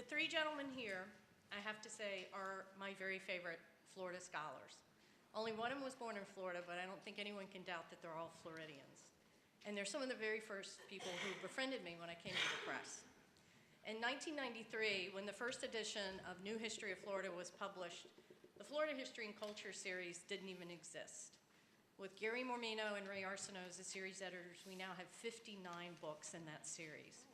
three gentlemen here, I have to say, are my very favorite Florida scholars. Only one of them was born in Florida, but I don't think anyone can doubt that they're all Floridians. And they're some of the very first people who befriended me when I came to the press. In 1993, when the first edition of New History of Florida was published, the Florida History and Culture series didn't even exist. With Gary Mormino and Ray Arsenault as the series editors, we now have 59 books in that series.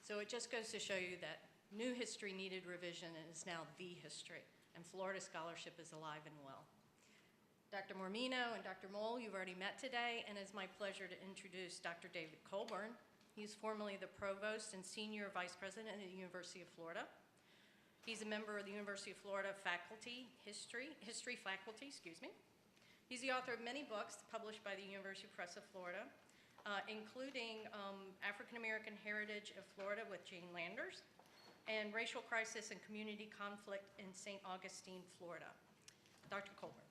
So it just goes to show you that new history needed revision and is now the history, and Florida scholarship is alive and well. Dr. Mormino and Dr. Mole, you've already met today, and it's my pleasure to introduce Dr. David Colburn. He's formerly the Provost and Senior Vice President at the University of Florida. He's a member of the University of Florida faculty, history faculty, excuse me. He's the author of many books published by the University Press of Florida, including African American Heritage of Florida with Jane Landers, and Racial Crisis and Community Conflict in St. Augustine, Florida. Dr. Colburn.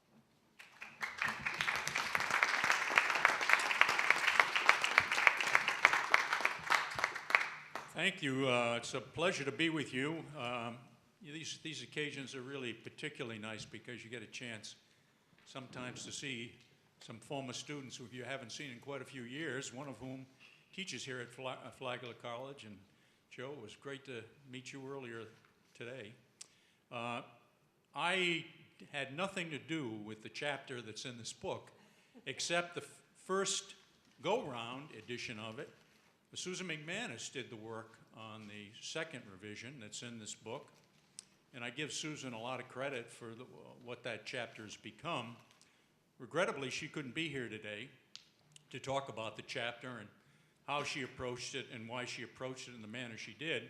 Thank you. It's a pleasure to be with you. These occasions are really particularly nice because you get a chance sometimes to see some former students who you haven't seen in quite a few years, one of whom teaches here at Flagler College. And Joe, it was great to meet you earlier today. I had nothing to do with the chapter that's in this book, except the first go-round edition of it. Susan McManus did the work on the second revision that's in this book. And I give Susan a lot of credit for what that chapter has become. Regrettably, she couldn't be here today to talk about the chapter and how she approached it and why she approached it in the manner she did.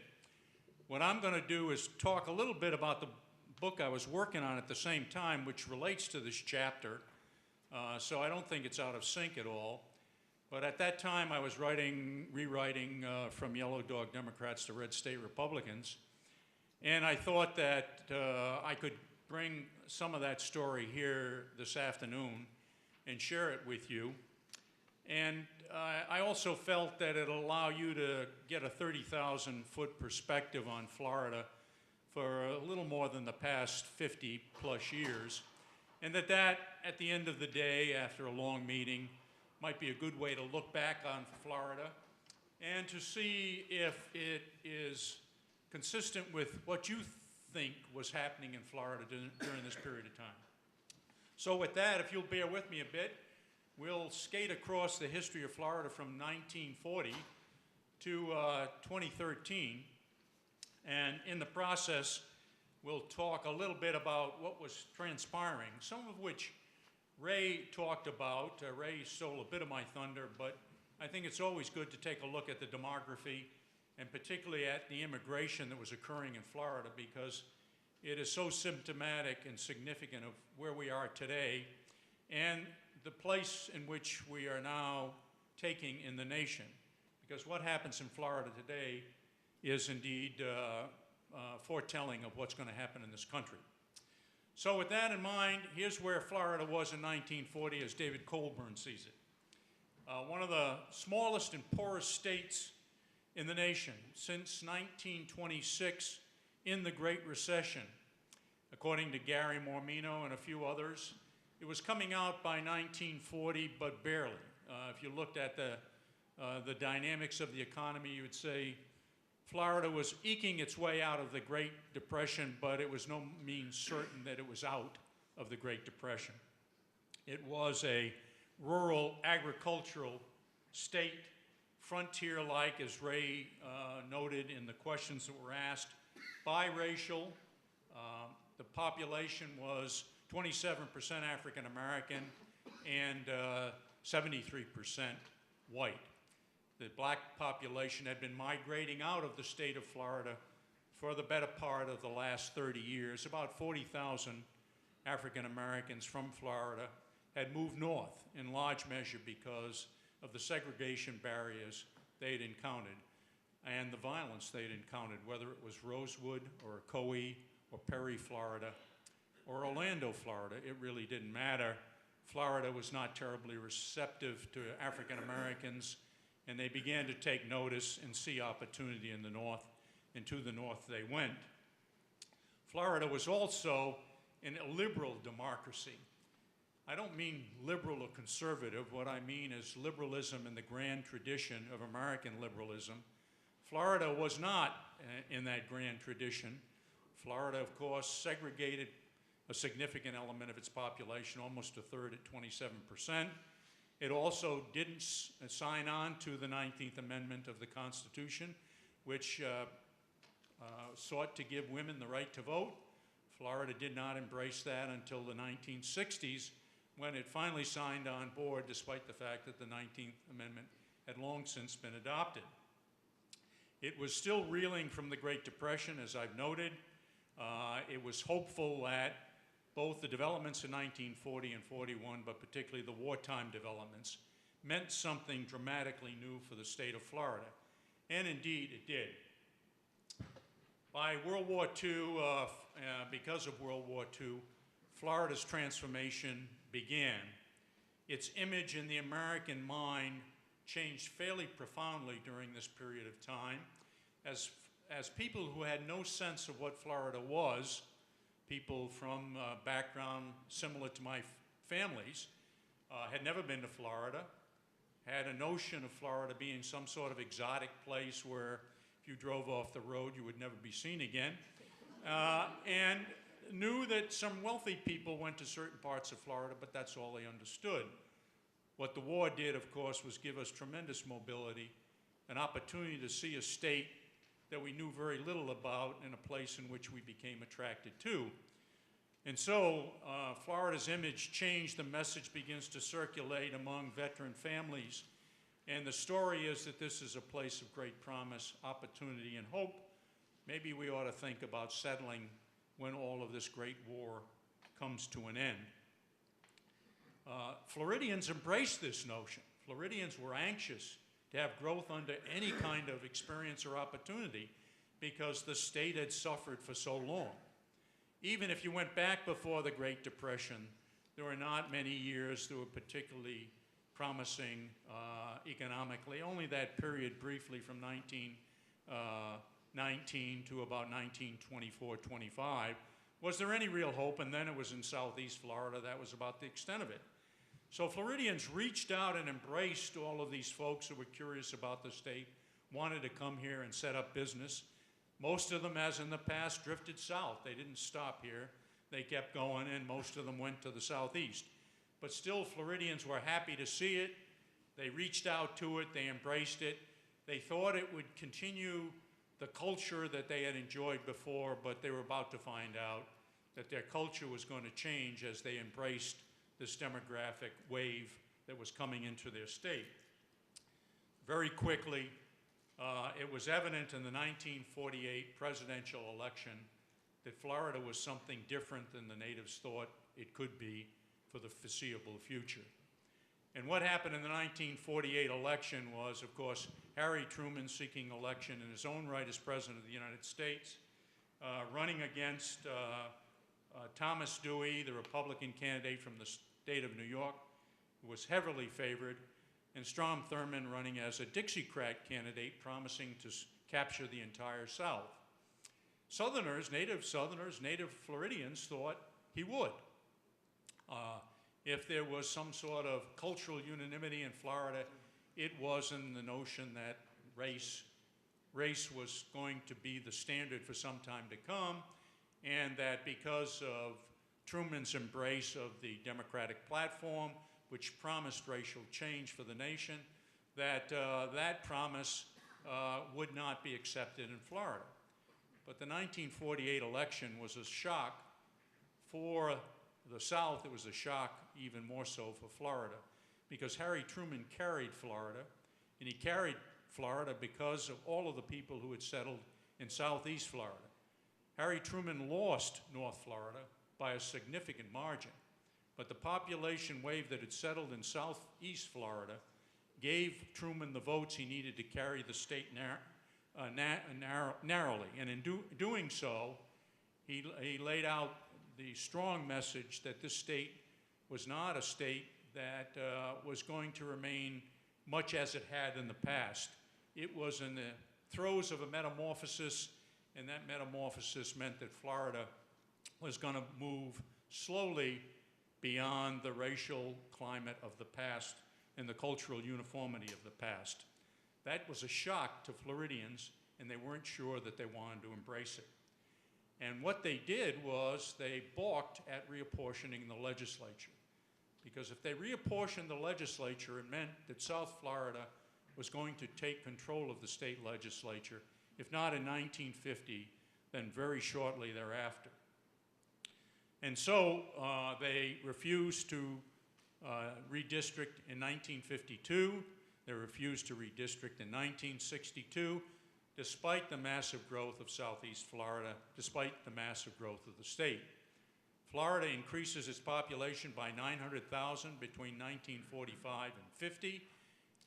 What I'm going to do is talk a little bit about the book I was working on at the same time, which relates to this chapter. So I don't think it's out of sync at all. But at that time, I was rewriting From Yellow Dog Democrats to Red State Republicans. And I thought that I could bring some of that story here this afternoon and share it with you. And I also felt that it'll allow you to get a 30,000-foot perspective on Florida for a little more than the past 50-plus years. And that at the end of the day, after a long meeting, might be a good way to look back on Florida and to see if it is consistent with what you think was happening in Florida during this period of time. So with that, if you'll bear with me a bit, we'll skate across the history of Florida from 1940 to 2013. And in the process, we'll talk a little bit about what was transpiring, some of which Ray talked about. Ray stole a bit of my thunder, but I think it's always good to take a look at the demography and particularly at the immigration that was occurring in Florida, because it is so symptomatic and significant of where we are today and the place in which we are now taking in the nation. Because what happens in Florida today is indeed foretelling of what's going to happen in this country. So with that in mind, here's where Florida was in 1940 as David Colburn sees it. One of the smallest and poorest states in the nation since 1926 in the Great Recession. According to Gary Mormino and a few others, it was coming out by 1940, but barely. If you looked at the dynamics of the economy, you would say Florida was eking its way out of the Great Depression, but it was no means certain that it was out of the Great Depression. It was a rural agricultural state, frontier-like, as Ray noted in the questions that were asked, biracial. The population was 27% African American and 73% white. The black population had been migrating out of the state of Florida for the better part of the last 30 years. About 40,000 African Americans from Florida had moved north in large measure because of the segregation barriers they had encountered and the violence they had encountered, whether it was Rosewood or Ocoee or Perry, Florida, or Orlando, Florida. It really didn't matter. Florida was not terribly receptive to African Americans, and they began to take notice and see opportunity in the north, and to the north they went. Florida was also an illiberal democracy. I don't mean liberal or conservative. What I mean is liberalism in the grand tradition of American liberalism. Florida was not in that grand tradition. Florida, of course, segregated a significant element of its population, almost a third at 27%. It also didn't sign on to the 19th Amendment of the Constitution, which sought to give women the right to vote. Florida did not embrace that until the 1960s, when it finally signed on board, despite the fact that the 19th Amendment had long since been adopted. It was still reeling from the Great Depression, as I've noted. It was hopeful that both the developments in 1940 and 41, but particularly the wartime developments, meant something dramatically new for the state of Florida. And indeed, it did. By World War II, because of World War II, Florida's transformation began. Its image in the American mind changed fairly profoundly during this period of time. As people who had no sense of what Florida was, people from background similar to my family's, had never been to Florida, had a notion of Florida being some sort of exotic place where if you drove off the road you would never be seen again, and knew that some wealthy people went to certain parts of Florida, but that's all they understood. What the war did, of course, was give us tremendous mobility, an opportunity to see a state that we knew very little about in a place in which we became attracted to. And so Florida's image changed. The message begins to circulate among veteran families. And the story is that this is a place of great promise, opportunity, and hope. Maybe we ought to think about settling when all of this great war comes to an end. Floridians embraced this notion. Floridians were anxious to have growth under any kind of experience or opportunity because the state had suffered for so long. Even if you went back before the Great Depression, there were not many years that were particularly promising economically. Only that period briefly from 1919 to about 1924-25. Was there any real hope? And then it was in Southeast Florida. That was about the extent of it. So Floridians reached out and embraced all of these folks who were curious about the state, wanted to come here and set up business. Most of them, as in the past, drifted south. They didn't stop here. They kept going, and most of them went to the southeast. But still, Floridians were happy to see it. They reached out to it. They embraced it. They thought it would continue the culture that they had enjoyed before, but they were about to find out that their culture was going to change as they embraced this demographic wave that was coming into their state. Very quickly, it was evident in the 1948 presidential election that Florida was something different than the natives thought it could be for the foreseeable future. And what happened in the 1948 election was, of course, Harry Truman seeking election in his own right as President of the United States, running against Thomas Dewey, the Republican candidate from the state of New York, who was heavily favored, and Strom Thurmond running as a Dixiecrat candidate, promising to capture the entire South. Southerners, native Floridians thought he would. If there was some sort of cultural unanimity in Florida, it was in the notion that race was going to be the standard for some time to come, and that because of Truman's embrace of the Democratic platform, which promised racial change for the nation, that that promise would not be accepted in Florida. But the 1948 election was a shock for the South. It was a shock even more so for Florida, because Harry Truman carried Florida, and he carried Florida because of all of the people who had settled in Southeast Florida. Harry Truman lost North Florida by a significant margin, but the population wave that had settled in Southeast Florida gave Truman the votes he needed to carry the state narrowly. And in doing so, he laid out the strong message that this state was not a state that was going to remain much as it had in the past. It was in the throes of a metamorphosis, and that metamorphosis meant that Florida was going to move slowly beyond the racial climate of the past and the cultural uniformity of the past. That was a shock to Floridians, and they weren't sure that they wanted to embrace it. And what they did was they balked at reapportioning the legislature. Because if they reapportioned the legislature, it meant that South Florida was going to take control of the state legislature, if not in 1950, then very shortly thereafter. And so they refused to redistrict in 1952. They refused to redistrict in 1962, despite the massive growth of Southeast Florida, despite the massive growth of the state. Florida increases its population by 900,000 between 1945 and 50.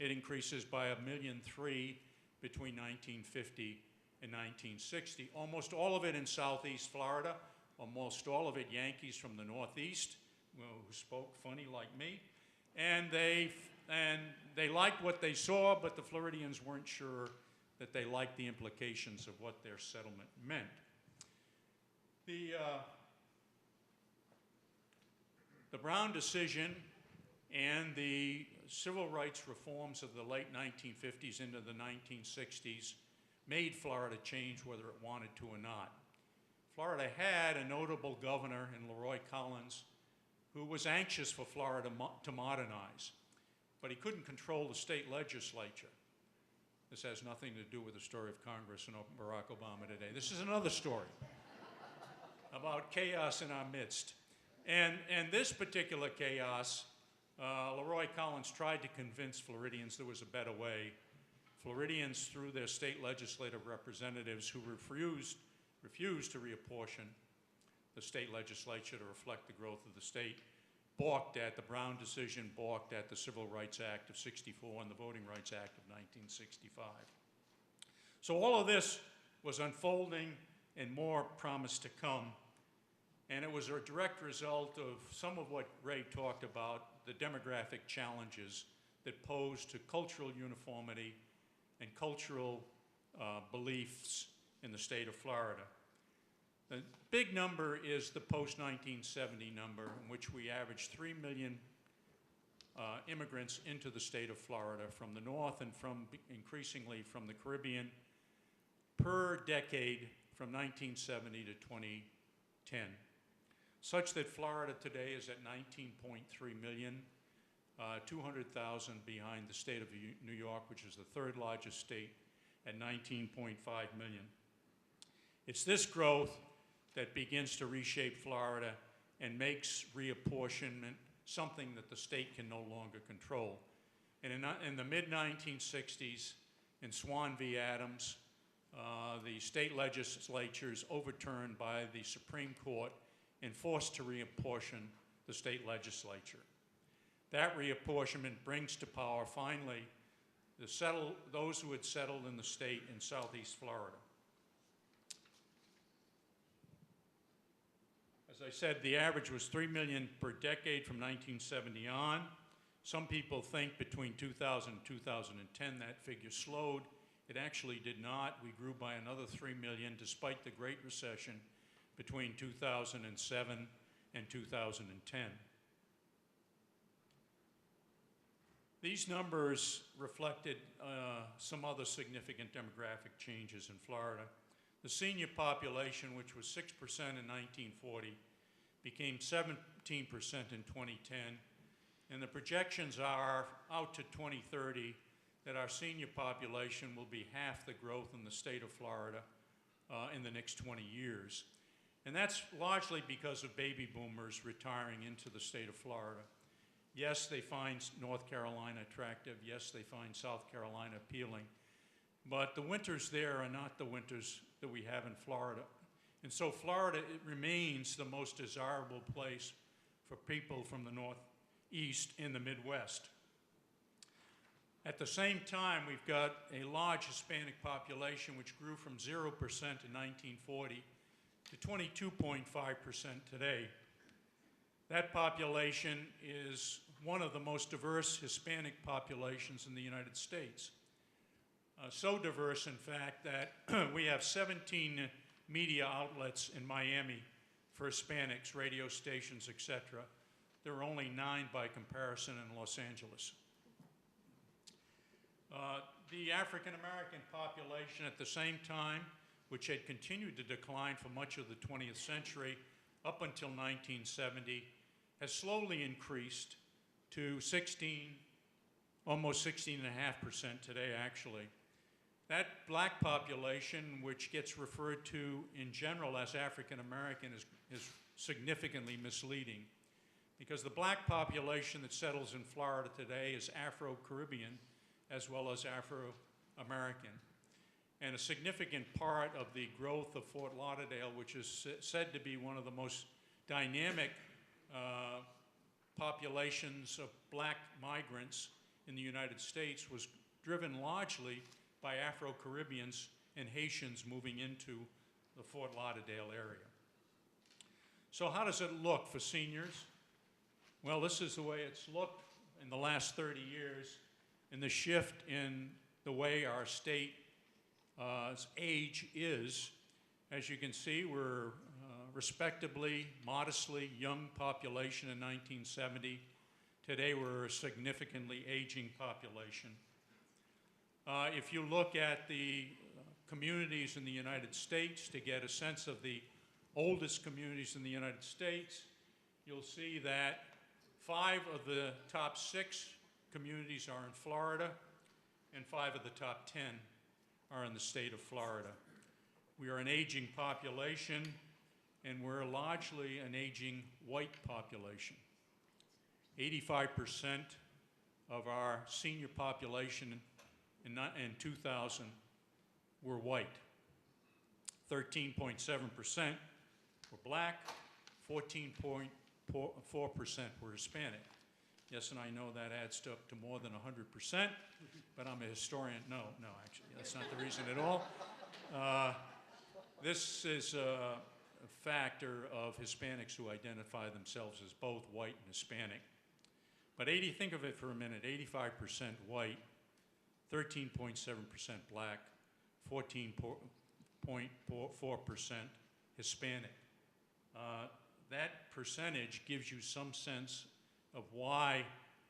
It increases by 1.3 million between 1950 and 1960. Almost all of it in Southeast Florida, almost all of it Yankees from the Northeast, who spoke funny like me. And they liked what they saw, but the Floridians weren't sure that they liked the implications of what their settlement meant. The Brown decision and the civil rights reforms of the late 1950s into the 1960s made Florida change whether it wanted to or not. Florida had a notable governor in Leroy Collins who was anxious for Florida to modernize, but he couldn't control the state legislature. This has nothing to do with the story of Congress and Barack Obama today. This is another story about chaos in our midst. And this particular chaos, Leroy Collins tried to convince Floridians there was a better way. Floridians, through their state legislative representatives who refused to reapportion the state legislature to reflect the growth of the state, balked at the Brown decision, balked at the Civil Rights Act of '64 and the Voting Rights Act of 1965. So all of this was unfolding and more promised to come. And it was a direct result of some of what Ray talked about, the demographic challenges that pose to cultural uniformity and cultural beliefs in the state of Florida. The big number is the post-1970 number, in which we averaged 3 million immigrants into the state of Florida from the north and increasingly from the Caribbean per decade from 1970 to 2010. Such that Florida today is at 19.3 million, 200,000 behind the state of New York, which is the third largest state at 19.5 million. It's this growth that begins to reshape Florida and makes reapportionment something that the state can no longer control. And in the mid-1960s, in Swan v. Adams, the state legislatures overturned by the Supreme Court and forced to reapportion the state legislature. That reapportionment brings to power, finally, those who had settled in the state in Southeast Florida. As I said, the average was 3 million per decade from 1970 on. Some people think between 2000 and 2010 that figure slowed. It actually did not. We grew by another 3 million despite the Great Recession between 2007 and 2010. These numbers reflected some other significant demographic changes in Florida. The senior population, which was 6% in 1940, became 17% in 2010, and the projections are out to 2030 that our senior population will be half the growth in the state of Florida in the next 20 years. And that's largely because of baby boomers retiring into the state of Florida. Yes, they find North Carolina attractive. Yes, they find South Carolina appealing. But the winters there are not the winters that we have in Florida. And so Florida, it remains the most desirable place for people from the Northeast in the Midwest. At the same time, we've got a large Hispanic population which grew from 0% in 1940 to 22.5% today. That population is one of the most diverse Hispanic populations in the United States. So diverse, in fact, that we have 17 media outlets in Miami for Hispanics, radio stations, etc. There are only 9 by comparison in Los Angeles. The African American population at the same time, which had continued to decline for much of the 20th century up until 1970, has slowly increased to almost 16.5% today, actually. That black population, which gets referred to in general as African American, is significantly misleading, because the black population that settles in Florida today is Afro-Caribbean as well as Afro-American. And a significant part of the growth of Fort Lauderdale, which is said to be one of the most dynamic populations of black migrants in the United States, was driven largely by Afro-Caribbeans and Haitians moving into the Fort Lauderdale area. So how does it look for seniors? Well, this is the way it's looked in the last 30 years, and the shift in the way our state's age is. As you can see, we're respectably, modestly young population in 1970. Today, we're a significantly aging population. If you look at the communities in the United States to get a sense of the oldest communities in the United States, you'll see that 5 of the top 6 communities are in Florida, and 5 of the top 10 are in the state of Florida. We are an aging population, and we're largely an aging white population. 85% of our senior population in 2000 were white. 13.7% were black, 14.4% were Hispanic. Yes, and I know that adds up to more than 100%, but I'm a historian. No, actually, that's not the reason at all. This is a factor of Hispanics who identify themselves as both white and Hispanic. But think of it for a minute, 85% white, 13.7% black, 14.4% Hispanic. That percentage gives you some sense of why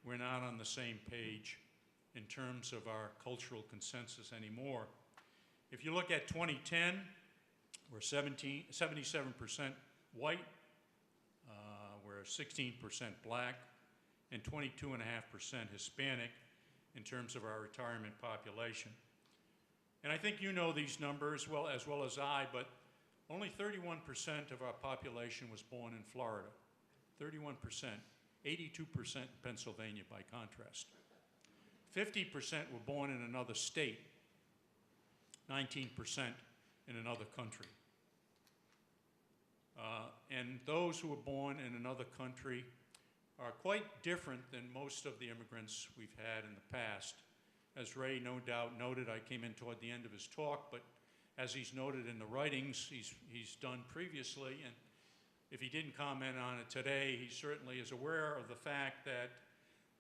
we're not on the same page in terms of our cultural consensus anymore. If you look at 2010, we're 77% white, we're 16% black, and 22.5% Hispanic in terms of our retirement population. And I think you know these numbers as well as I, but only 31% of our population was born in Florida. 31%. 82% in Pennsylvania, by contrast. 50% were born in another state. 19% in another country. And those who were born in another country are quite different than most of the immigrants we've had in the past. As Ray no doubt noted, I came in toward the end of his talk, but as he's noted in the writings he's done previously, and if he didn't comment on it today, he certainly is aware of the fact that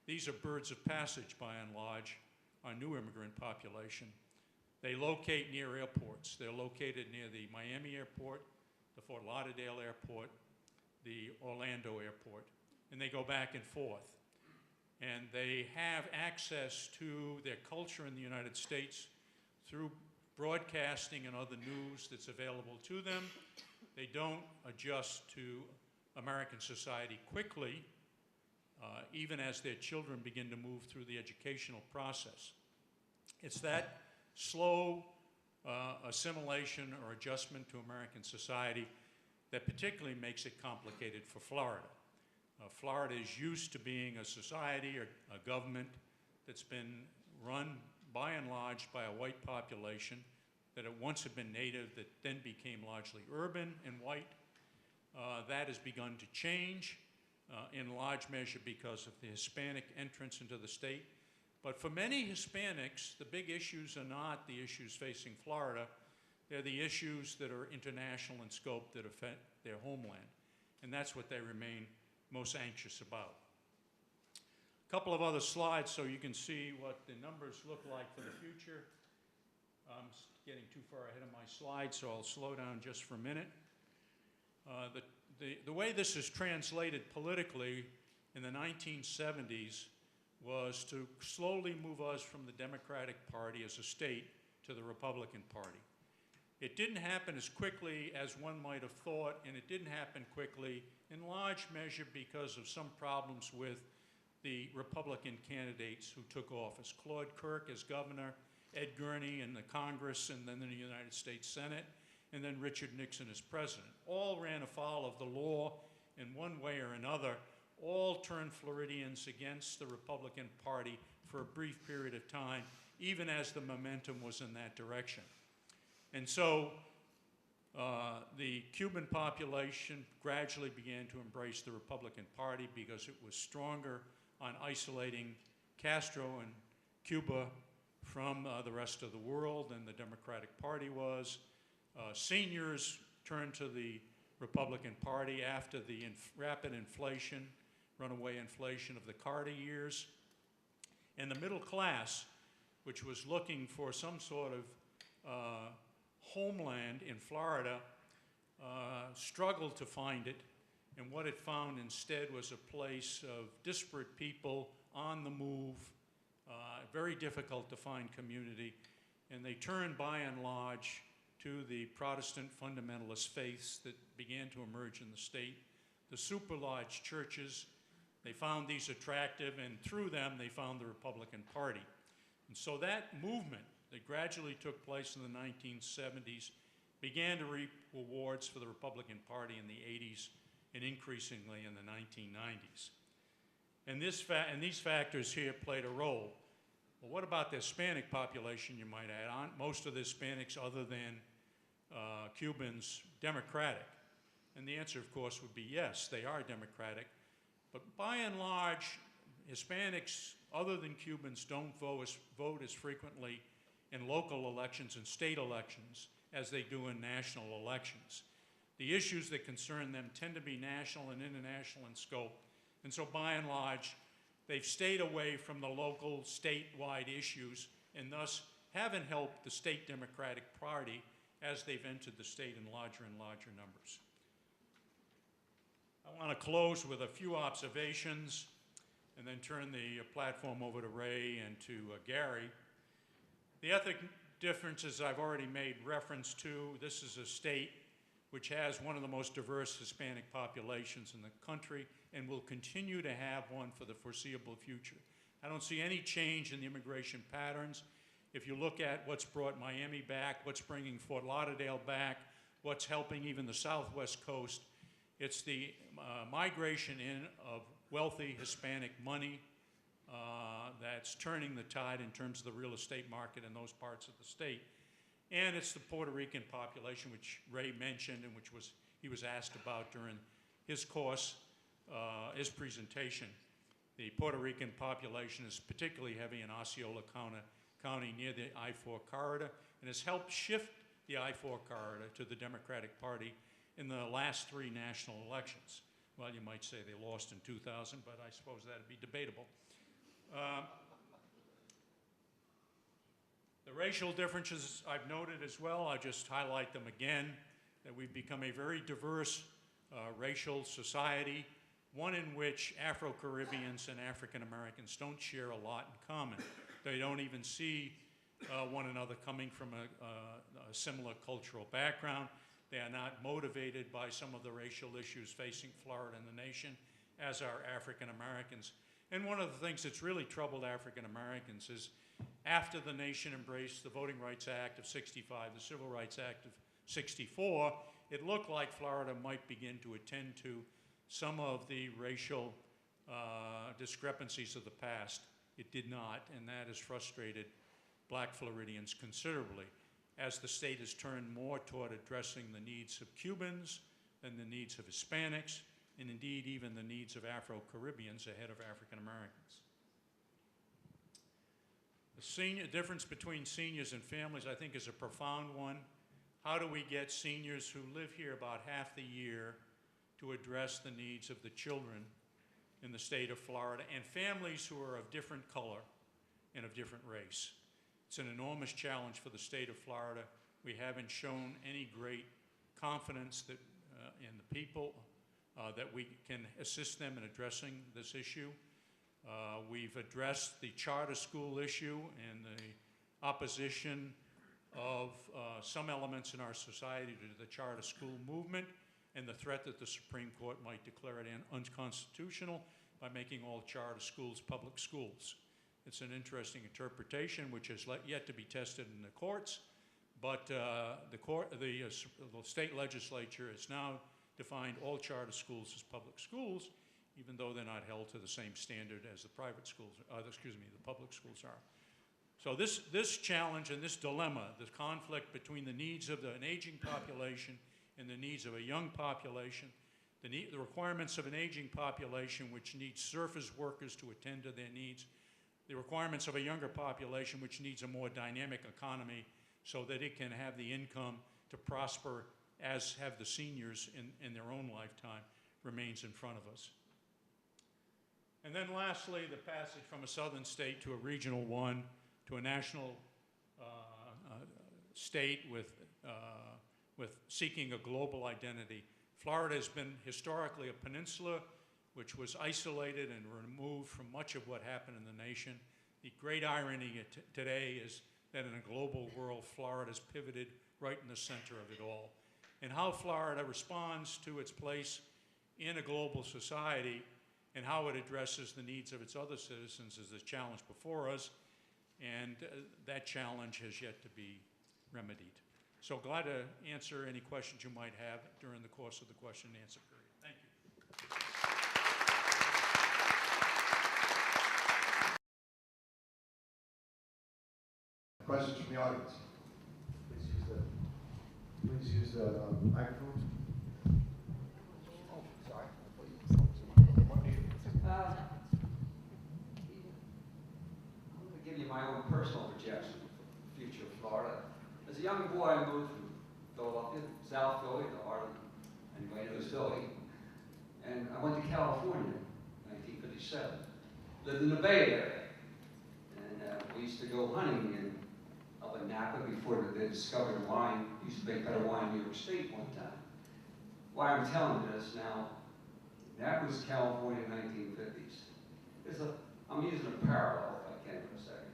these are birds of passage, by and large, our new immigrant population. They locate near airports. They're located near the Miami airport, the Fort Lauderdale airport, the Orlando airport, and they go back and forth. And they have access to their culture in the United States through broadcasting and other news that's available to them. They don't adjust to American society quickly, even as their children begin to move through the educational process. It's that slow assimilation or adjustment to American society that particularly makes it complicated for Florida. Florida is used to being a society or a government that's been run by and large by a white population that at once had been native, that then became largely urban and white. That has begun to change in large measure because of the Hispanic entrance into the state. But for many Hispanics, the big issues are not the issues facing Florida. They're the issues that are international in scope that affect their homeland. And that's what they remain most anxious about. A couple of other slides so you can see what the numbers look like for the future. Getting too far ahead of my slide, so I'll slow down just for a minute. The way this is translated politically in the 1970s was to slowly move us from the Democratic Party as a state to the Republican Party. It didn't happen as quickly as one might have thought, and it didn't happen quickly in large measure because of some problems with the Republican candidates who took office. Claude Kirk as governor, Ed Gurney in the Congress, and then in the United States Senate, and then Richard Nixon as president. All ran afoul of the law in one way or another. All turned Floridians against the Republican Party for a brief period of time, even as the momentum was in that direction. And so the Cuban population gradually began to embrace the Republican Party because it was stronger on isolating Castro and Cuba from the rest of the world than the Democratic Party was. Seniors turned to the Republican Party after the rapid inflation, runaway inflation of the Carter years. And the middle class, which was looking for some sort of homeland in Florida, struggled to find it. And what it found instead was a place of disparate people on the move, very difficult to find community. And they turned by and large to the Protestant fundamentalist faiths that began to emerge in the state. The super large churches, they found these attractive, and through them they found the Republican Party. And so that movement that gradually took place in the 1970s began to reap rewards for the Republican Party in the 80s and increasingly in the 1990s. And these factors here played a role. Well, what about the Hispanic population, you might add? Aren't most of the Hispanics, other than Cubans, Democratic? And the answer, of course, would be yes, they are Democratic. But by and large, Hispanics, other than Cubans, don't vote as frequently in local elections and state elections as they do in national elections. The issues that concern them tend to be national and international in scope. And so by and large, they've stayed away from the local, statewide issues and thus haven't helped the state Democratic Party as they've entered the state in larger and larger numbers. I want to close with a few observations and then turn the platform over to Ray and to Gary. The ethnic differences I've already made reference to. This is a state which has one of the most diverse Hispanic populations in the country and will continue to have one for the foreseeable future. I don't see any change in the immigration patterns. If you look at what's brought Miami back, what's bringing Fort Lauderdale back, what's helping even the Southwest coast, it's the migration in of wealthy Hispanic money that's turning the tide in terms of the real estate market in those parts of the state. And it's the Puerto Rican population, which Ray mentioned and which he was asked about during his course, his presentation. The Puerto Rican population is particularly heavy in Osceola County near the I-4 corridor and has helped shift the I-4 corridor to the Democratic Party in the last 3 national elections. Well, you might say they lost in 2000, but I suppose that'd be debatable. The racial differences I've noted as well, I'll just highlight them again, that we've become a very diverse racial society, one in which Afro-Caribbeans and African Americans don't share a lot in common. They don't even see one another coming from a similar cultural background. They are not motivated by some of the racial issues facing Florida and the nation, as are African Americans. And one of the things that's really troubled African Americans is after the nation embraced the Voting Rights Act of '65, the Civil Rights Act of '64, it looked like Florida might begin to attend to some of the racial discrepancies of the past. It did not, and that has frustrated black Floridians considerably, as the state has turned more toward addressing the needs of Cubans than the needs of Hispanics, and indeed even the needs of Afro-Caribbeans ahead of African Americans. The difference between seniors and families, I think, is a profound one. How do we get seniors who live here about half the year to address the needs of the children in the state of Florida and families who are of different color and of different race? It's an enormous challenge for the state of Florida. We haven't shown any great confidence that, in the people that we can assist them in addressing this issue. We've addressed the charter school issue and the opposition of some elements in our society to the charter school movement and the threat that the Supreme Court might declare it unconstitutional by making all charter schools public schools. It's an interesting interpretation which has yet to be tested in the courts, but the state legislature has now defined all charter schools as public schools, even though they're not held to the same standard as the private schools, the public schools are. So this challenge and this dilemma, the conflict between the needs of an aging population and the needs of a young population, the requirements of an aging population which needs surface workers to attend to their needs, the requirements of a younger population which needs a more dynamic economy so that it can have the income to prosper as have the seniors in their own lifetime, remains in front of us. And then lastly, the passage from a southern state to a regional one to a national state with seeking a global identity. Florida has been historically a peninsula which was isolated and removed from much of what happened in the nation. The great irony today is that in a global world, Florida's pivoted right in the center of it all. And how Florida responds to its place in a global society and how it addresses the needs of its other citizens is the challenge before us, and that challenge has yet to be remedied. So glad to answer any questions you might have during the course of the question and answer period. Thank you. Questions from the audience? Please use the microphone. Oh, sorry. I'm going to give you my own personal projection for the future of Florida. As a young boy, I moved from Philadelphia, South Philly, to Harlem, anybody knows Philly, and I went to California in 1957. Lived in the Bay Area, and we used to go hunting up in Napa before they discovered wine. We used to make better wine in New York State one time. Why I'm telling you this now, that was California 1950s. I'm using a parallel, if I can, for a second.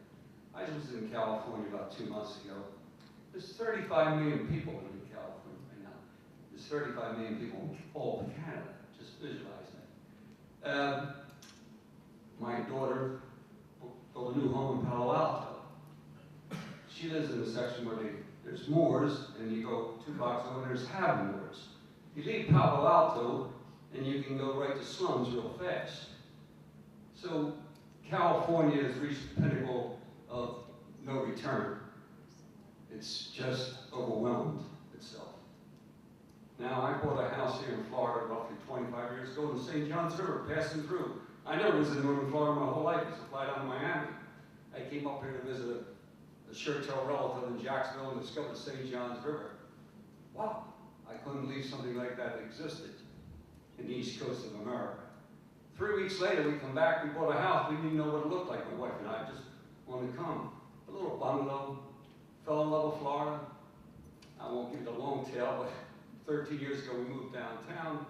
I was in California about 2 months ago. There's 35 million people in California right now. There's 35 million people all in Canada. Just visualize that. My daughter built a new home in Palo Alto. She lives in a section where there's moors, and you go 2 blocks over, there's having moors. You leave Palo Alto, and you can go right to slums real fast. So California has reached the pinnacle of no return. It's just overwhelmed itself. Now, I bought a house here in Florida roughly 25 years ago in the St. Johns River, passing through. I never was in northern Florida my whole life. I used to fly down to Miami. I came up here to visit a Churchill relative in Jacksonville and discovered the St. Johns River. Wow, I couldn't believe something like that existed in the east coast of America. 3 weeks later, we come back, we bought a house, we didn't even know what it looked like, my wife and I just wanted to come. A little bungalow, fell in love with Florida. I won't give you the long tale, but 13 years ago we moved downtown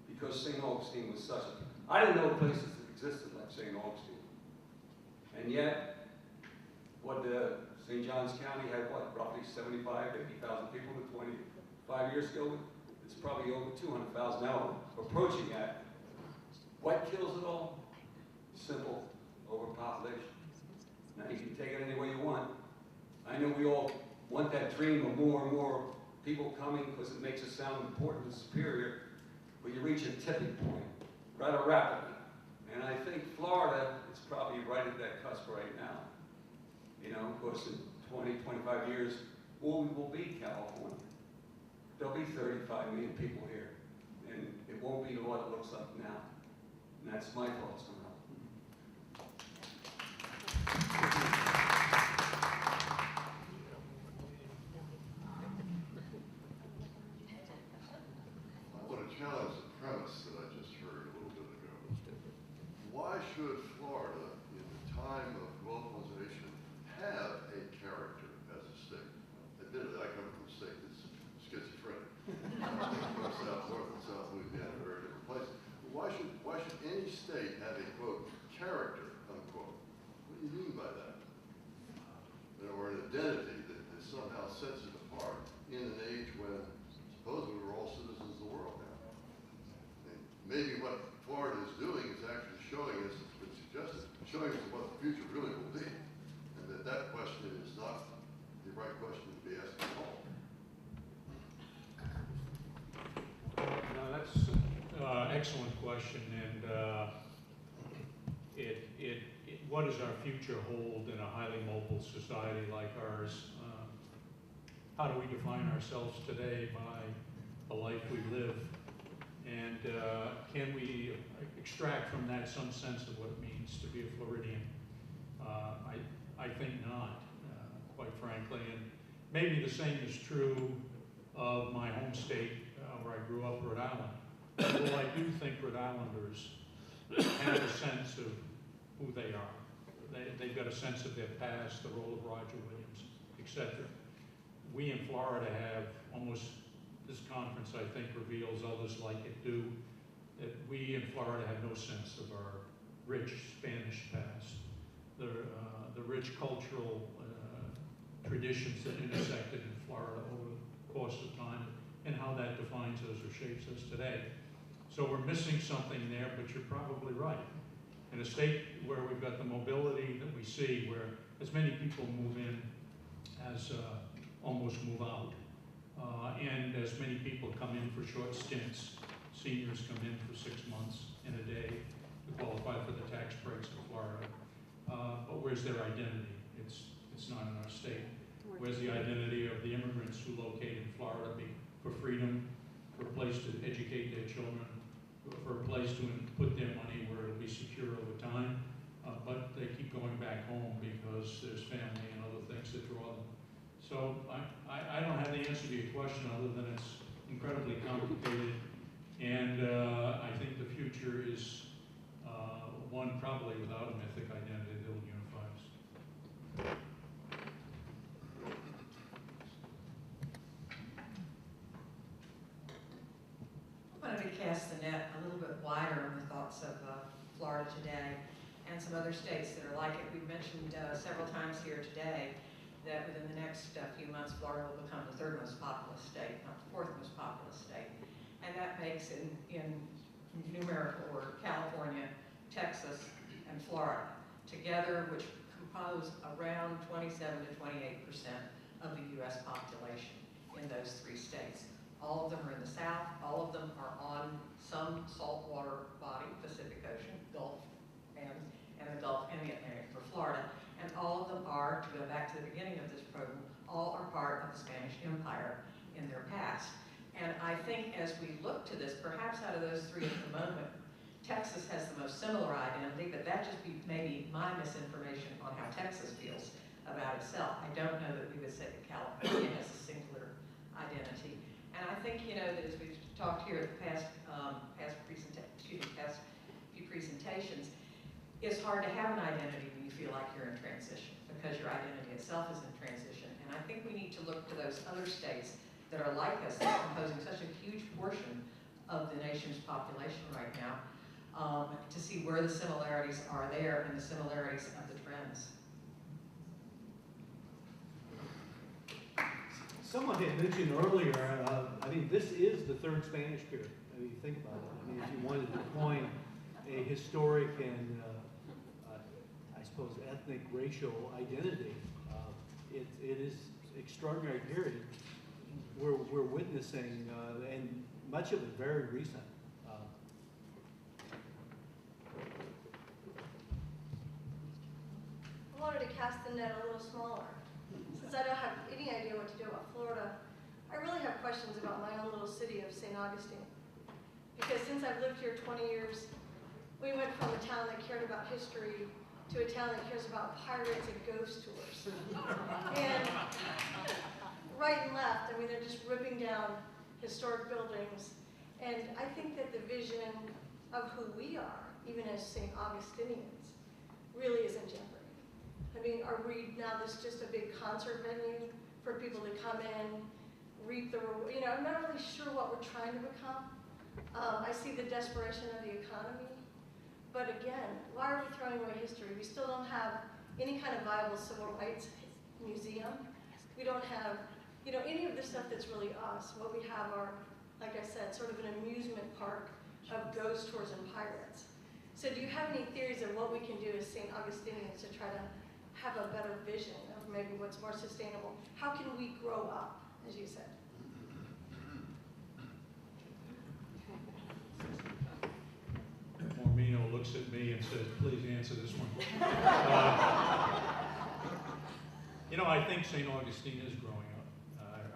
because St. Augustine was such a, I didn't know places that existed like St. Augustine. And yet, St. John's County had roughly 75, 50,000 people 25 years ago. It's probably over 200,000 now, approaching that. What kills it all? Simple, overpopulation. Now you can take it any way you want. I know we all want that dream of more and more people coming because it makes us sound important and superior, but you reach a tipping point rather rapidly. And I think Florida is probably right at that cusp right now. You know, of course, in 20, 25 years, we will be California. There'll be 35 million people here, and it won't be what it looks like now. And that's my thoughts on that. I want to challenge the premise that I just heard a little bit ago. Why should Florida, in the time of globalization, have a character, unquote. What do you mean by that? Or an identity that somehow sets it apart in an age when supposedly we're all citizens of the world now. And maybe what Florida is doing is actually showing us, it's been suggested, showing us what the future really will be. And that question is not the right question to be asked at all. No, that's excellent question, and what does our future hold in a highly mobile society like ours? How do we define ourselves today by the life we live? And can we extract from that some sense of what it means to be a Floridian? I think not, quite frankly. And maybe the same is true of my home state where I grew up, Rhode Island. Well, I do think Rhode Islanders have a sense of who they are. They've got a sense of their past, the role of Roger Williams, etc. We in Florida have almost, this conference I think reveals, others like it do, that we in Florida have no sense of our rich Spanish past, the rich cultural traditions that intersected in Florida over the course of time, and how that defines us or shapes us today. So we're missing something there, but you're probably right. In a state where we've got the mobility that we see, where as many people move in as almost move out, and as many people come in for short stints, seniors come in for 6 months in a day to qualify for the tax breaks in Florida. But where's their identity? It's not in our state. Where's the identity of the immigrants who locate in Florida for freedom, for a place to educate their children, for a place to put their money where it'll be secure over time, but they keep going back home because there's family and other things that draw them. So I don't have the answer to your question other than it's incredibly complicated, and I think the future is one probably without a mythic identity that will unify us. I wanted to cast the net a little bit wider on the thoughts of Florida today and some other states that are like it. We've mentioned several times here today that within the next few months, Florida will become the third most populous state, not the fourth most populous state. And that makes in numerical order California, Texas, and Florida together, which compose around 27 to 28% of the U.S. population in those three states. All of them are in the south. All of them are on some saltwater body, Pacific Ocean, Gulf, and the Gulf and the Atlantic for Florida. And all of them are, to go back to the beginning of this program, all are part of the Spanish Empire in their past. And I think as we look to this, perhaps out of those three at the moment, Texas has the most similar identity, but that just be maybe my misinformation on how Texas feels about itself. I don't know that we would say that California has a singular identity. And I think, you know, that as we've talked here at the past few presentations, it's hard to have an identity when you feel like you're in transition, because your identity itself is in transition. And I think we need to look to those other states that are like us, that are composing such a huge portion of the nation's population right now, to see where the similarities are there and the similarities of the trends. Someone had mentioned earlier, I mean, this is the third Spanish period. I mean, think about it. I mean, if you wanted to coin a historic and, I suppose, ethnic, racial identity, it is extraordinary period we're witnessing, and much of it very recent. I wanted to cast the net a little smaller. Since I don't have any idea what to do about Florida, I really have questions about my own little city of St. Augustine. Because since I've lived here 20 years, we went from a town that cared about history to a town that cares about pirates and ghost tours. And right and left, I mean, they're just ripping down historic buildings. And I think that the vision of who we are, even as St. Augustinians, really is in jeopardy. I mean, are we now just a big concert venue for people to come in, reap the reward? You know, I'm not really sure what we're trying to become. I see the desperation of the economy, But again, why are we throwing away history? We still don't have any kind of viable civil rights museum. We don't have, any of the stuff that's really us. What we have are, like I said, sort of an amusement park of ghost tours and pirates. So do you have any theories of what we can do as St. Augustinians to try to have a better vision of maybe what's more sustainable? How can we grow up, as you said? Mormino looks at me and says, please answer this one. I think St. Augustine is growing up.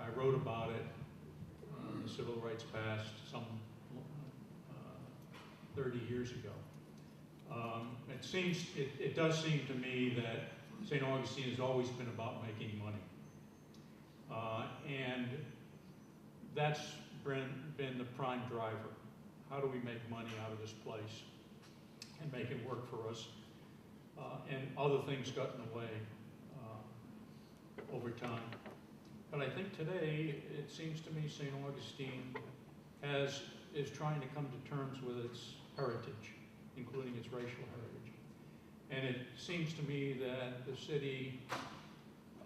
I wrote about it in the Civil Rights Past some 30 years ago. It does seem to me that St. Augustine has always been about making money. And that's been the prime driver. How do we make money out of this place and make it work for us? And other things got in the way over time. But I think today, it seems to me St. Augustine is trying to come to terms with its heritage, including its racial heritage. And it seems to me that the city,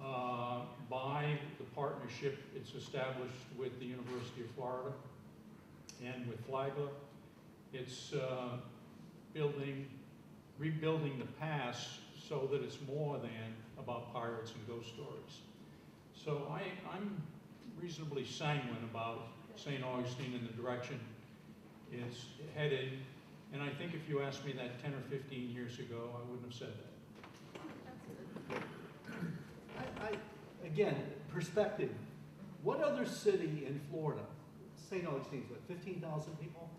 by the partnership it's established with the University of Florida and with Flagler, it's rebuilding the past so that it's more than about pirates and ghost stories. So I'm reasonably sanguine about St. Augustine and the direction it's headed. And I think if you asked me that 10 or 15 years ago, I wouldn't have said that. Again, perspective. What other city in Florida, St. Augustine's what, 15,000 people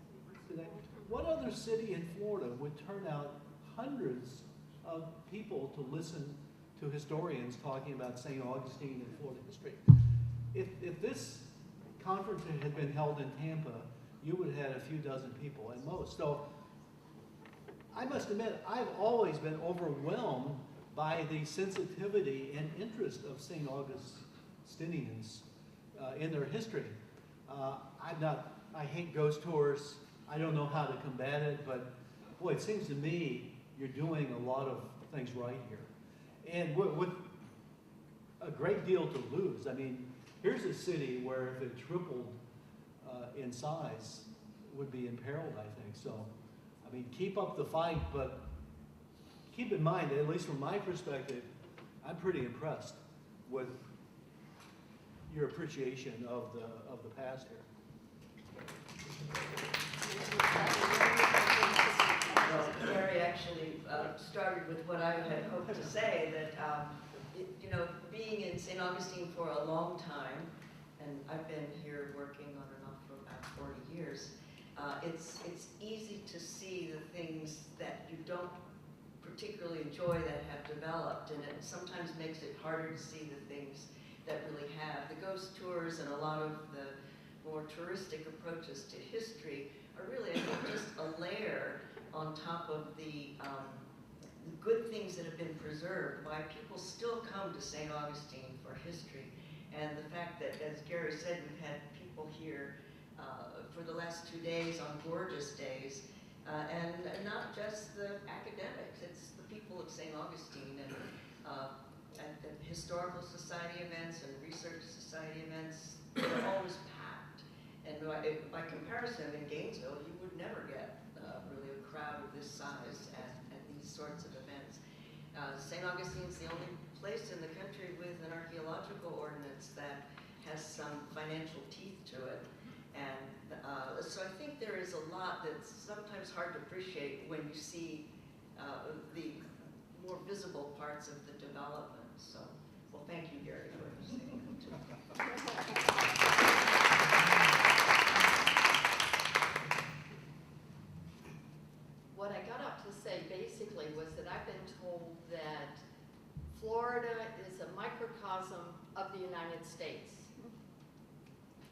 today? What other city in Florida would turn out hundreds of people to listen to historians talking about St. Augustine and Florida history? If this conference had been held in Tampa, you would have had a few dozen people at most. So I must admit, I've always been overwhelmed by the sensitivity and interest of St. Augustinians in their history. I hate ghost tours. I don't know how to combat it, but boy, it seems to me you're doing a lot of things right here. And with a great deal to lose. I mean, here's a city where if it tripled in size, it would be imperiled, I think. So, I mean, keep up the fight, but keep in mind, at least from my perspective, I'm pretty impressed with your appreciation of the past here. Well, Gary actually started with what I had hoped to say, that being in St. Augustine for a long time, and I've been here working on and off for about 40 years, it's easy to see the things that you don't particularly enjoy that have developed, and it sometimes makes it harder to see the things that really have. The ghost tours and a lot of the more touristic approaches to history are really, I think, just a layer on top of the good things that have been preserved, why people still come to St. Augustine for history. And the fact that, as Gary said, we've had people here for the last 2 days on gorgeous days, and not just the academics, it's the people of St. Augustine, and at the Historical Society events and Research Society events, they're always packed. And by comparison, in Gainesville, you would never get really a crowd of this size at these sorts of events. St. Augustine's the only place in the country with an archaeological ordinance that has some financial teeth to it. And so I think there is a lot that's sometimes hard to appreciate when you see the more visible parts of the development. So, well, thank you, Gary, for saying that too. What I got up to say basically was that I've been told that Florida is a microcosm of the United States.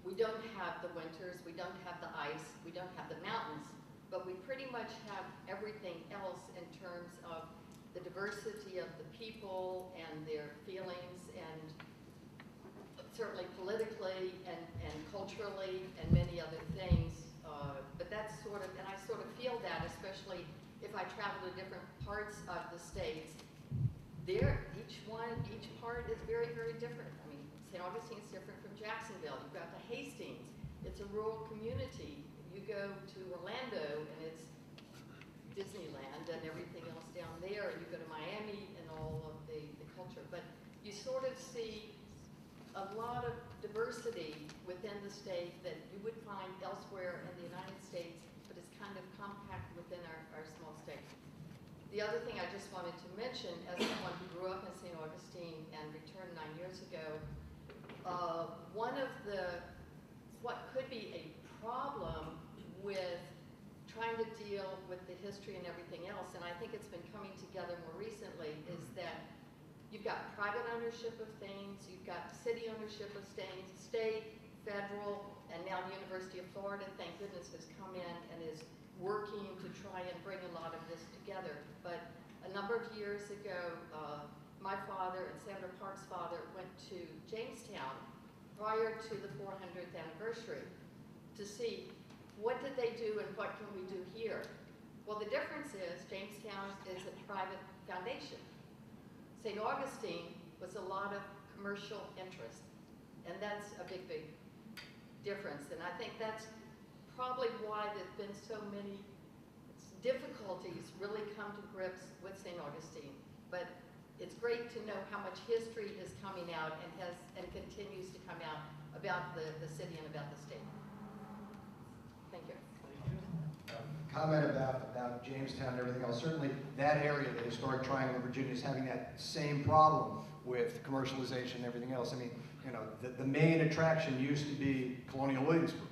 We don't have the winters, we don't have the ice, we don't have the mountains, but we pretty much have everything else in terms of the diversity of the people and their feelings, and certainly politically and culturally and many other things. But that's sort of, and I sort of feel that, especially if I I travel to different parts of the states, each part is very, very different. I mean, St. Augustine's different from Jacksonville. You've got the Hastings. It's a rural community. You go to Orlando and it's Disneyland and everything else down there. You go to Miami and all of the culture. But you sort of see a lot of diversity within the state that you would find elsewhere in the United States, but it's kind of compact within our small state. The other thing I just wanted to mention, as someone who grew up in St. Augustine and returned 9 years ago, one of what could be a problem with trying to deal with the history and everything else, and I think it's been coming together more recently, is that you've got private ownership of things, you've got city ownership of things, state, federal, and now the University of Florida, thank goodness, has come in and is working to try and bring a lot of this together. But a number of years ago, my father and Senator Park's father went to Jamestown prior to the 400th anniversary to see what did they do and what can we do here. Well, the difference is Jamestown is a private foundation. St. Augustine was a lot of commercial interest, and that's a big, big difference. And I think that's probably why there's been so many difficulties really come to grips with St. Augustine. But it's great to know how much history is coming out and continues to come out about the city and about the state. Thank you. Comment about Jamestown and everything else. Certainly that area, the historic Triangle of Virginia, is having that same problem with commercialization and everything else. I mean, you know, the main attraction used to be Colonial Williamsburg.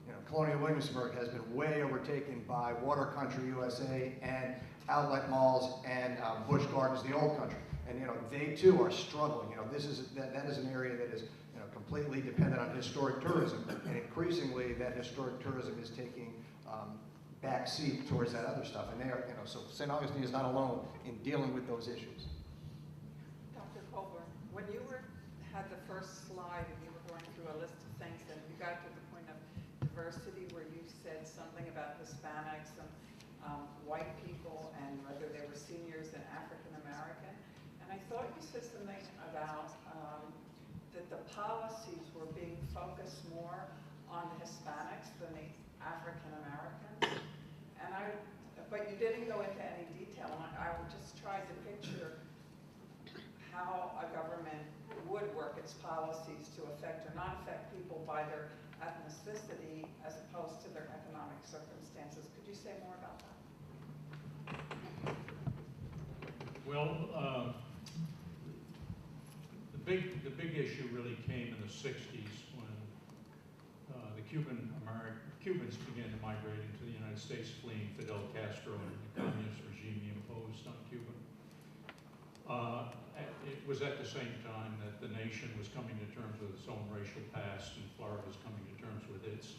You know, Colonial Williamsburg has been way overtaken by Water Country USA and outlet malls and Busch Gardens, the old country. And you know, they too are struggling. You know, that is an area that is, you know, completely dependent on historic tourism, and increasingly that historic tourism is taking back seat towards that other stuff. And they are, you know, so St. Augustine is not alone in dealing with those issues. Dr. Colburn, when you had the first slide and you were going through a list of things and you got to the point of diversity where you said something about Hispanics and white people and whether they were seniors and African American, and I thought you said something about that the policies were being focused more on the Hispanics than the African Americans. But you didn't go into any detail. I just tried to picture how a government would work its policies to affect or not affect people by their ethnicity as opposed to their economic circumstances. Could you say more about that? Well, the big issue really came in the 60s when the Cubans began to migrate into the United States, fleeing Fidel Castro and the communist regime he imposed on Cuba. It was at the same time that the nation was coming to terms with its own racial past, and Florida was coming to terms with its.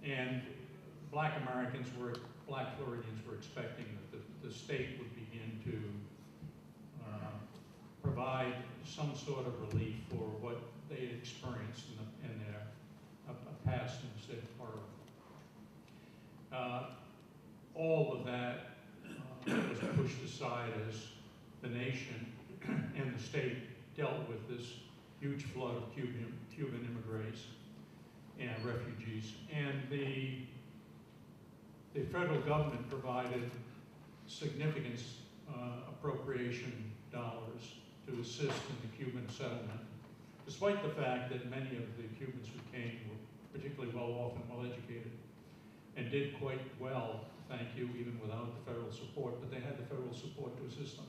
And Black Floridians were expecting that the state would begin to provide some sort of relief for what they had experienced in their past in the state of Florida. All of that was pushed aside as the nation and the state dealt with this huge flood of Cuban immigrants and refugees. And the federal government provided significant appropriation dollars to assist in the Cuban settlement, despite the fact that many of the Cubans who came were particularly well off and well educated and did quite well, thank you, even without the federal support, but they had the federal support to assist them.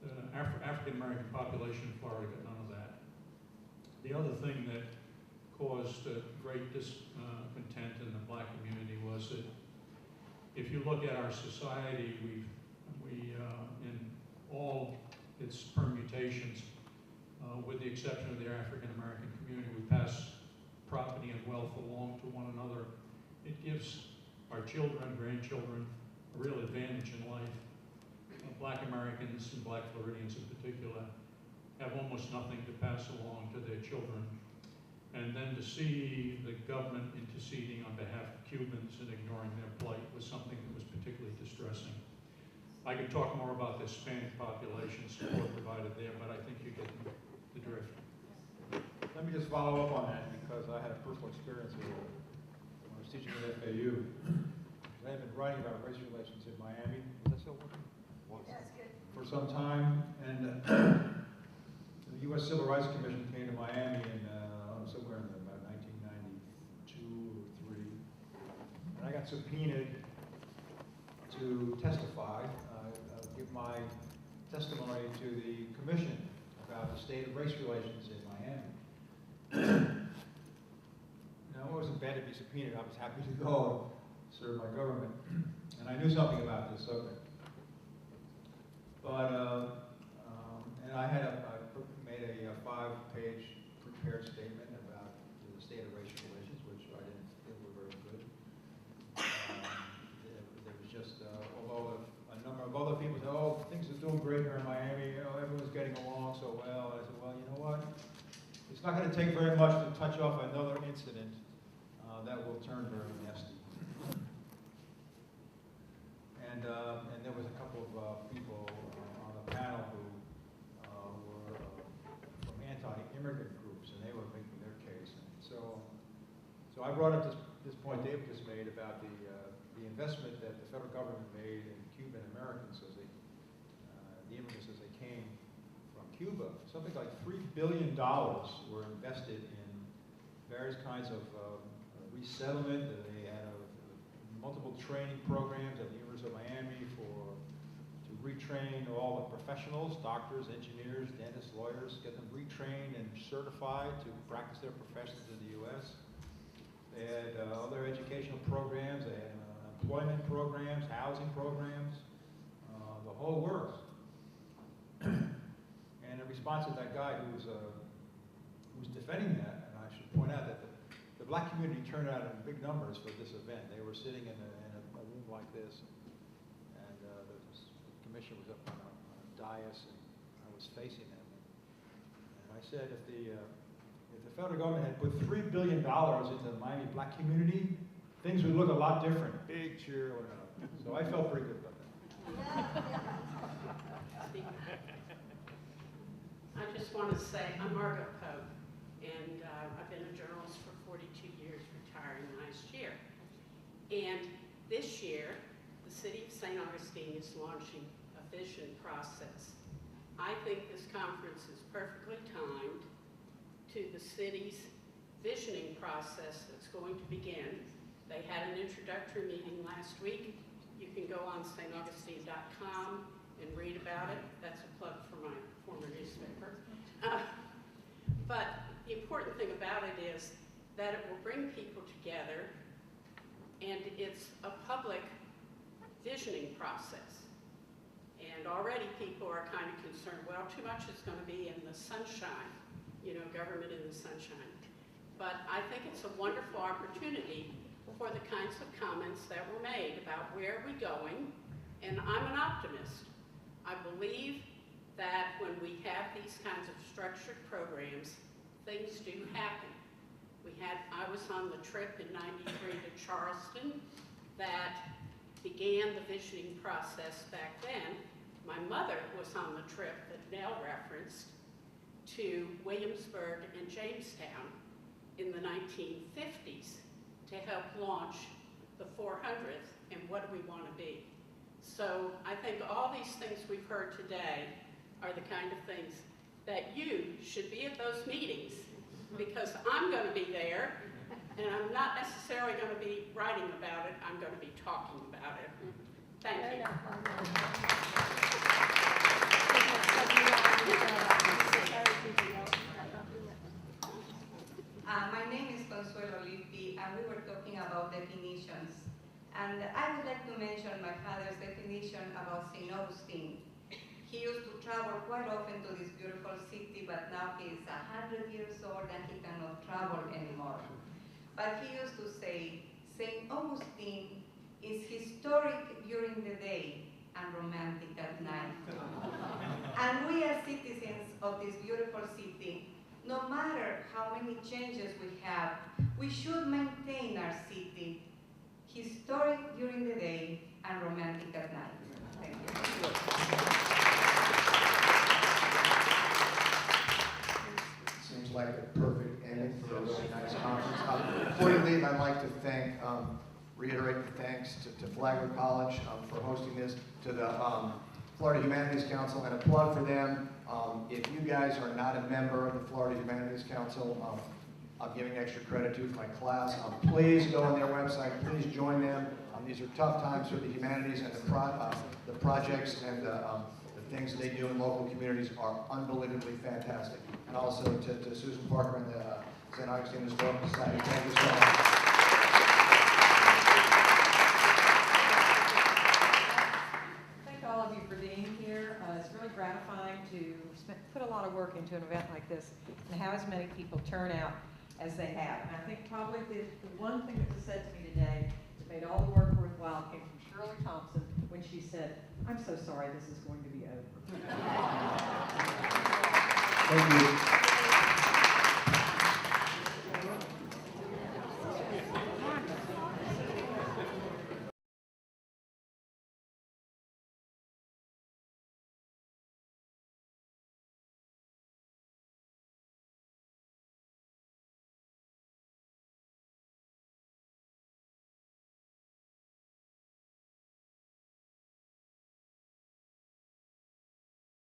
The African-American population in Florida got none of that. The other thing that caused great discontent in the Black community was that if you look at our society, we in all its permutations, with the exception of the African-American community, we pass property and wealth along to one another. It gives our children, grandchildren, a real advantage in life. Black Americans and Black Floridians in particular have almost nothing to pass along to their children. And then to see the government interceding on behalf of Cubans and ignoring their plight was something that was particularly distressing. I could talk more about the Hispanic population support provided there, but I think you get the drift. Let me just follow up on that because I had a personal experience with it when I was teaching at FAU. I had been writing about race relations in Miami. Is that still working? That's good. For some time, and the U.S. Civil Rights Commission came to Miami in somewhere in about 1992 or 3, and I got subpoenaed to testify, give my testimony to the commission about the state of race relations in Miami. Now, it wasn't bad to be subpoenaed. I was happy to go and serve my government, and I knew something about this subject. But and I made a 5-page prepared statement about the state of racial relations, which I didn't think were very good. There was just, although a number of other people said, oh, things are doing great here in Miami, you know, everyone's getting along so well. I said, well, you know what? It's not going to take very much to touch off another incident that will turn very nasty. And there was a couple of people on the panel who were from anti-immigrant groups, and they were making their case. And so I brought up this point David just made about the investment that the federal government made in Cuban Americans as the immigrants as they came from Cuba. Something like $3 billion were invested in various kinds of resettlement. They had multiple training programs at the University of Miami to retrain all the professionals, doctors, engineers, dentists, lawyers, get them retrained and certified to practice their professions in the U.S. They had other educational programs, they had employment programs, housing programs, the whole works. And in response to that guy who was defending that, and I should point out that the black community turned out in big numbers for this event. They were sitting in a room like this, and the commission was up on a dais, and I was facing them. And I said, if the federal government had put $3 billion into the Miami black community, things would look a lot different. Big cheer, whatever. So I felt pretty good about that. I just want to say, I'm Margot Pope, and I've been a journalist for 42 years, retiring last year. And this year, the city of St. Augustine is launching a vision process. I think this conference is perfectly timed to the city's visioning process that's going to begin. They had an introductory meeting last week. You can go on staugustine.com and read about it. That's a plug for my former newspaper. But the important thing about it is that it will bring people together, and it's a public visioning process. And already people are kind of concerned, well, too much is going to be in the sunshine, you know, government in the sunshine. But I think it's a wonderful opportunity for the kinds of comments that were made about where are we going, and I'm an optimist. I believe that when we have these kinds of structured programs, things do happen. I was on the trip in '93 to Charleston that began the visioning process back then. My mother was on the trip that Nell referenced to Williamsburg and Jamestown in the 1950s to help launch the 400th and what do we want to be. So I think all these things we've heard today are the kind of things that you should be at those meetings, because I'm going to be there, and I'm not necessarily going to be writing about it, I'm going to be talking about it. Thank you. My name is Consuelo Lippi, and we were talking about definitions. And I would like to mention my father's definition about St. Augustine. He used to travel quite often to this beautiful city, but now he is 100 years old and he cannot travel anymore. But he used to say, St. Augustine is historic during the day and romantic at night. And we as citizens of this beautiful city, no matter how many changes we have, we should maintain our city historic during the day and romantic reiterate the thanks to Flagler College for hosting this, to the Florida Humanities Council, and a plug for them. If you guys are not a member of the Florida Humanities Council, I'm giving extra credit to my class. Please go on their website. Please join them. These are tough times for the humanities, and the projects and the things they do in local communities are unbelievably fantastic. And also to Susan Parker and the St. Augustine Historical Society. Thank you so much. Thank all of you for being here. It's really gratifying to put a lot of work into an event like this and have as many people turn out as they have. And I think probably the one thing that was said to me today that made all the work worthwhile came from Shirley Thompson when she said, "I'm so sorry this is going to be over." Thank you.